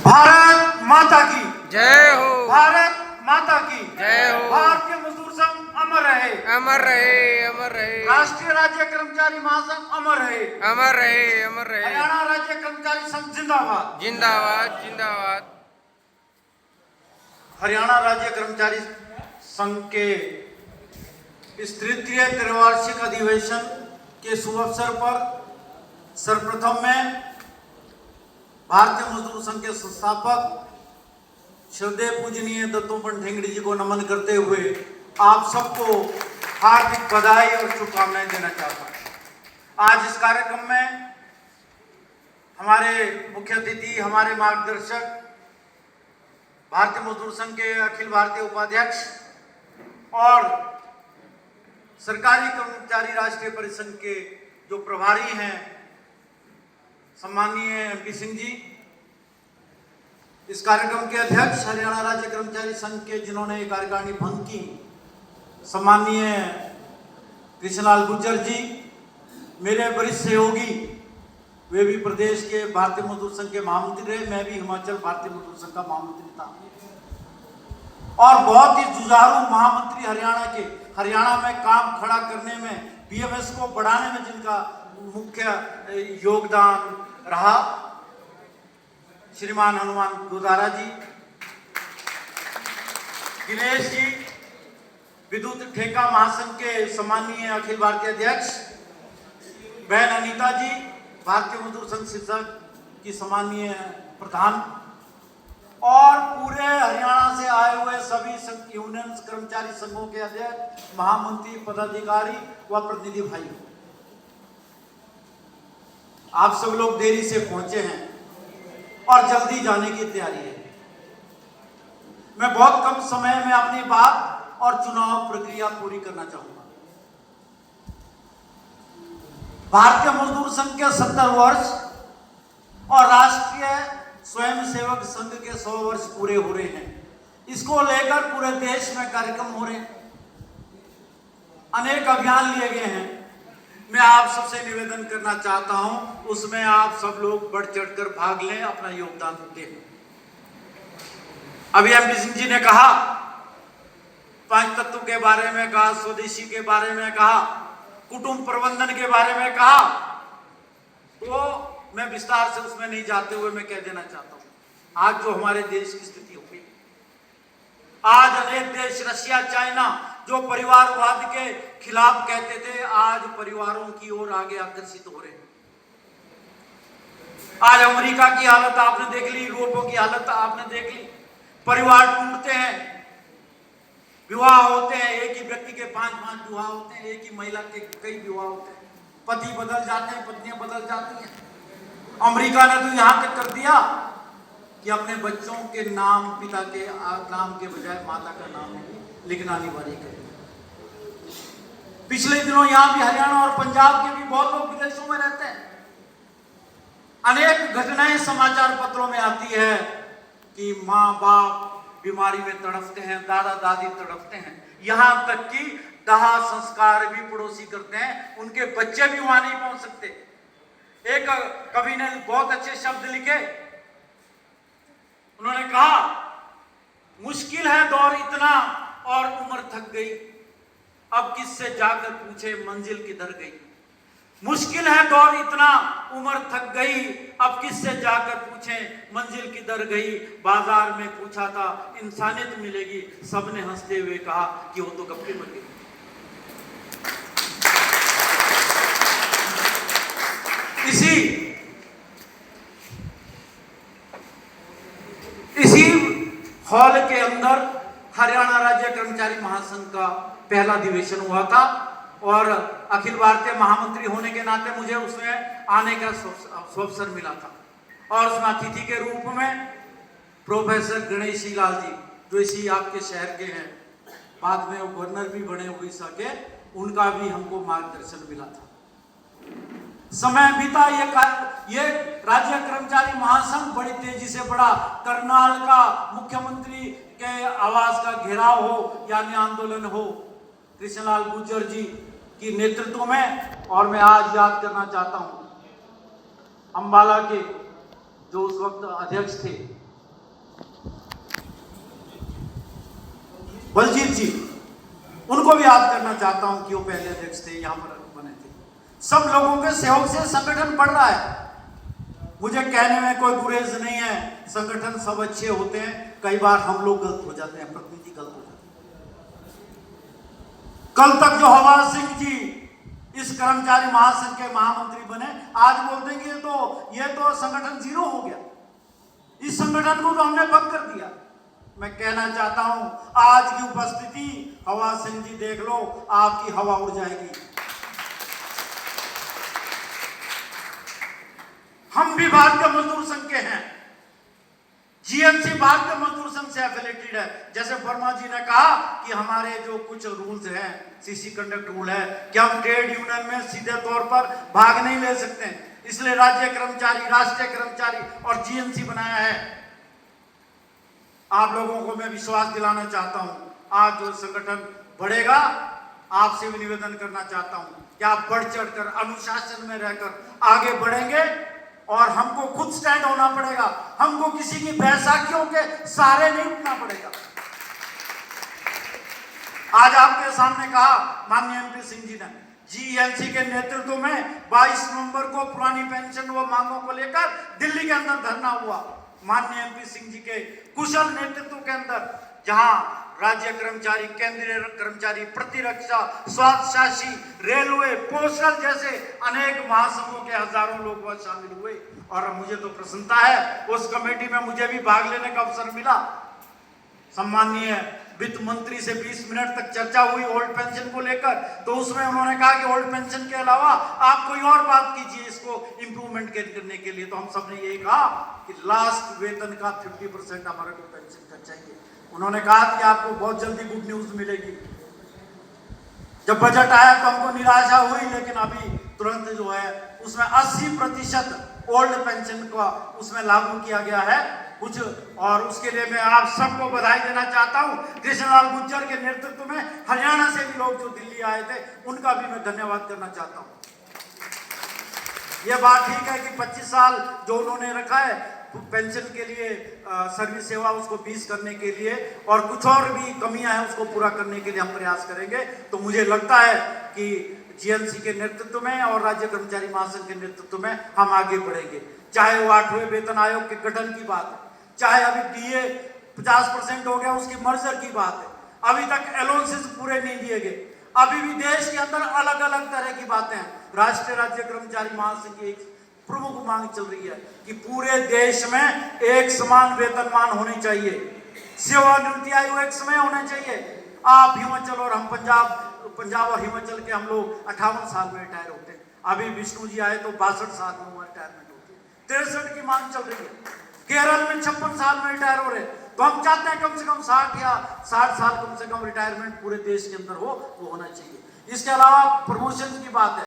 भारत माता की जय हो। भारत माता की जय हो। भारतीय मजदूर संघ अमर रहे, अमर रहे, अमर रहे, राष्ट्रीय राज्य कर्मचारी महासंघ अमर रहे, अमर रहे, अमर रहे। हरियाणा राज्य कर्मचारी संघ जिंदाबाद, जिंदाबाद, जिंदाबाद। हरियाणा राज्य कर्मचारी संघ के इस तृतीय त्रैवार्षिक अधिवेशन के शुभ अवसर पर सर्वप्रथम में भारतीय मजदूर संघ के संस्थापक श्रद्धेय पूजनीय दत्तोपंत ठेंगड़ी जी को नमन करते हुए आप सबको हार्दिक बधाई और शुभकामनाएं देना चाहता हूं। आज इस कार्यक्रम में हमारे मुख्य अतिथि, हमारे मार्गदर्शक, भारतीय मजदूर संघ के अखिल भारतीय उपाध्यक्ष और सरकारी कर्मचारी राष्ट्रीय परिषद के जो प्रभारी हैं, सम्माननीय एमपी सिंह जी, इस कार्यक्रम के अध्यक्ष हरियाणा राज्य कर्मचारी संघ के जिन्होंने कार्यकारिणी भंग की, सम्माननीय कृष्णलाल गुर्जर जी, मेरे वरिष्ठ सहयोगी, वे भी प्रदेश के भारतीय मजदूर संघ के महामंत्री रहे, मैं भी हिमाचल भारतीय मजदूर संघ का महामंत्री था, और बहुत ही जुझारू महामंत्री हरियाणा में काम खड़ा करने में, बीएमएस को बढ़ाने में जिनका मुख्य योगदान रहा, श्रीमान हनुमान गोदारा जी, दिनेश जी, विद्युत ठेका महासंघ के सम्माननीय अखिल भारतीय अध्यक्ष, बहन अनीता जी, भारतीय मजदूर संघ सिरसा की सम्माननीय प्रधान, और पूरे हरियाणा से आए हुए सभी यूनियन कर्मचारी संघों के अध्यक्ष, महामंत्री, पदाधिकारी व प्रतिनिधि भाई, आप सब लोग देरी से पहुंचे हैं और जल्दी जाने की तैयारी है। मैं बहुत कम समय में अपनी बात और चुनाव प्रक्रिया पूरी करना चाहूंगा। भारतीय मजदूर संघ के 70 वर्ष और राष्ट्रीय स्वयंसेवक संघ के 100 वर्ष पूरे हो रहे हैं। इसको लेकर पूरे देश में कार्यक्रम हो रहे हैं, अनेक अभियान लिए गए हैं। मैं आप सबसे निवेदन करना चाहता हूं, उसमें आप सब लोग बढ़ चढ़कर भाग लें, अपना योगदान दें। अभी एमपी सिंह जी ने कहा, 5 तत्व के बारे में कहा, स्वदेशी के बारे में कहा, कुटुंब प्रबंधन के बारे में कहा, तो मैं विस्तार से उसमें नहीं जाते हुए मैं कह देना चाहता हूं, आज जो हमारे देश की स्थिति हो गई, आज अनेक देश, रशिया, चाइना, जो परिवारवाद के खिलाफ कहते थे, आज परिवारों की ओर आगे आकर्षित हो रहे हैं। आज अमेरिका की हालत आपने देख ली, यूरोपों की हालत आपने देख ली, परिवार टूटते हैं, विवाह होते हैं, एक ही व्यक्ति के 5-5 विवाह होते हैं, एक ही महिला के कई विवाह होते हैं, पति बदल जाते हैं, पत्नियां बदल जाती हैं। अमेरिका ने तो यहां तक कर दिया कि अपने बच्चों के नाम पिता के नाम के बजाय माता का नाम लिखना अनिवार्य कर दिया। पिछले दिनों यहां भी हरियाणा और पंजाब के भी बहुत लोग विदेशों में रहते हैं। अनेक घटनाएं समाचार पत्रों में आती है कि माँ बाप बीमारी में तड़पते हैं, दादा दादी तड़पते हैं, यहां तक कि दाह संस्कार भी पड़ोसी करते हैं, उनके बच्चे भी वहां नहीं पहुंच सकते। एक कवि ने बहुत अच्छे शब्द लिखे, उन्होंने कहा, मुश्किल है दौर इतना और उम्र थक गई, अब किससे जाकर पूछे मंजिल किधर गई। मुश्किल है दौर इतना, उम्र थक गई, अब किससे जाकर पूछे मंजिल किधर गई। बाजार में पूछा था इंसानियत मिलेगी, सबने हंसते हुए कहा कि वो तो कब की मर गई। इसी हॉल के अंदर हरियाणा राज्य कर्मचारी महासंघ का पहला अधिवेशन हुआ था और अखिल भारतीय महामंत्री होने के नाते मुझे उसमें आने का अवसर मिला था, और उसमें अतिथि के रूप में प्रोफेसर गणेशी लाल जी, जो इसी आपके शहर के हैं, बाद में वो गवर्नर भी बने उड़ीसा के, उनका भी हमको मार्गदर्शन मिला था। समय बीता, ये राज्य कर्मचारी महासंघ बड़ी तेजी से बढ़ा। करनाल का मुख्यमंत्री के आवास का घेराव हो, यानी आंदोलन हो, कृष्णलाल गुर्जर जी की नेतृत्व में, और मैं आज याद करना चाहता हूं, अंबाला के जो उस वक्त अध्यक्ष थे बलजीत जी, उनको भी याद करना चाहता हूं कि वो पहले अध्यक्ष थे, यहां पर बने थे। सब लोगों के सहयोग से संगठन बढ़ रहा है। मुझे कहने में कोई गुरेज नहीं है, संगठन सब अच्छे होते हैं, कई बार हम लोग गलत हो जाते हैं, प्रतिनिधि गलत हो जाते हैं। कल तक जो हवा सिंह जी इस कर्मचारी महासंघ के महामंत्री बने, आज बोलते हैं कि ये तो संगठन जीरो हो गया, इस संगठन को तो हमने बंद कर दिया। मैं कहना चाहता हूं, आज की उपस्थिति हवा सिंह जी देख लो, आपकी हवा उड़ जाएगी। हम भी भारतीय मजदूर संघ के हैं, जीएमसी भारतीय मजदूर संघ से एफिलेटेड है। जैसे वर्मा जी ने कहा कि हमारे जो कुछ रूल्स हैं, सीसी कंडक्ट रूल है कि हम ट्रेड यूनियन में सीधे तौर पर भाग नहीं ले सकते, इसलिए राज्य कर्मचारी, राष्ट्रीय कर्मचारी और जीएमसी बनाया है। आप लोगों को मैं विश्वास दिलाना चाहता हूं, आज जो संगठन बढ़ेगा, आपसे भी निवेदन करना चाहता हूं कि आप बढ़ चढ़कर अनुशासन में रहकर आगे बढ़ेंगे और हमको खुद स्टैंड होना पड़ेगा, हमको किसी की बैसाखियों के सहारे नहीं उठना पड़ेगा। आज आपके सामने कहा माननीय एमपी सिंह जी ने, जीएमसी के नेतृत्व में 22 नवंबर को पुरानी पेंशन व मांगों को लेकर दिल्ली के अंदर धरना हुआ। माननीय एमपी सिंह जी के कुशल नेतृत्व के अंदर, जहां राज्य कर्मचारी, केंद्रीय कर्मचारी, प्रतिरक्षा, स्वास्थ्य शासी, रेलवे, पोस्टल जैसे अनेक महासंघों के हजारों लोग वहां शामिल हुए और मुझे तो प्रसन्नता है, उस कमेटी में मुझे भी भाग लेने का अवसर मिला। सम्माननीय वित्त मंत्री से 20 मिनट तक चर्चा हुई ओल्ड पेंशन को लेकर, तो उसमें उन्होंने कहा कि ओल्ड पेंशन के अलावा आप कोई और बात कीजिए इसको इम्प्रूवमेंट करने के लिए। तो हम सब ने यही कहा कि लास्ट वेतन का 50% हमारे को पेंशन का चाहिए। उन्होंने कहा कि आपको बहुत जल्दी गुड न्यूज मिलेगी। जब बजट आया तो हमको निराशा हुई, लेकिन अभी तुरंत जो है उसमें 80% ओल्ड पेंशन का उसमें लागू किया गया है कुछ, और उसके लिए मैं आप सबको बधाई देना चाहता हूं। कृष्णलाल गुर्जर के नेतृत्व में हरियाणा से भी लोग जो दिल्ली आए थे, उनका भी मैं धन्यवाद करना चाहता हूं। यह बात ठीक है कि 25 साल जो उन्होंने रखा है पेंशन के लिए, सर्विस सेवा उसको 20 करने के लिए, और कुछ और भी कमियां हैं उसको पूरा करने के लिए हम प्रयास करेंगे। तो मुझे लगता है कि जीएमसी के नेतृत्व में और राज्य कर्मचारी महासंघ के नेतृत्व में हम आगे बढ़ेंगे। चाहे वो 8वें वेतन आयोग के गठन की बात है, चाहे अभी डीए 50% हो गया उसकी मर्जर की बात है, अभी तक अलाउंसेस पूरे नहीं दिए गए, अभी भी देश के अंदर अलग अलग तरह की बातें हैं। राष्ट्रीय राज्य कर्मचारी महासंघ की एक प्रमुख मांग चल रही है कि पूरे देश में एक समान वेतनमान होनी चाहिए, सेवानिवृत्ति आयु एक समय होना चाहिए। आप हिमाचल और हम पंजाब और हिमाचल के हम लोग 58 साल में रिटायर होते हैं, अभी विष्णु जी आए तो 62 साल में रिटायरमेंट होती है। 63 की मांग चल रही है, केरल में 56 साल में रिटायर हो रहे। तो हम चाहते हैं कम से कम 60 या 60 साल कम से कम रिटायरमेंट पूरे देश के अंदर हो, वो होना चाहिए। इसके अलावा प्रमोशन की बात है।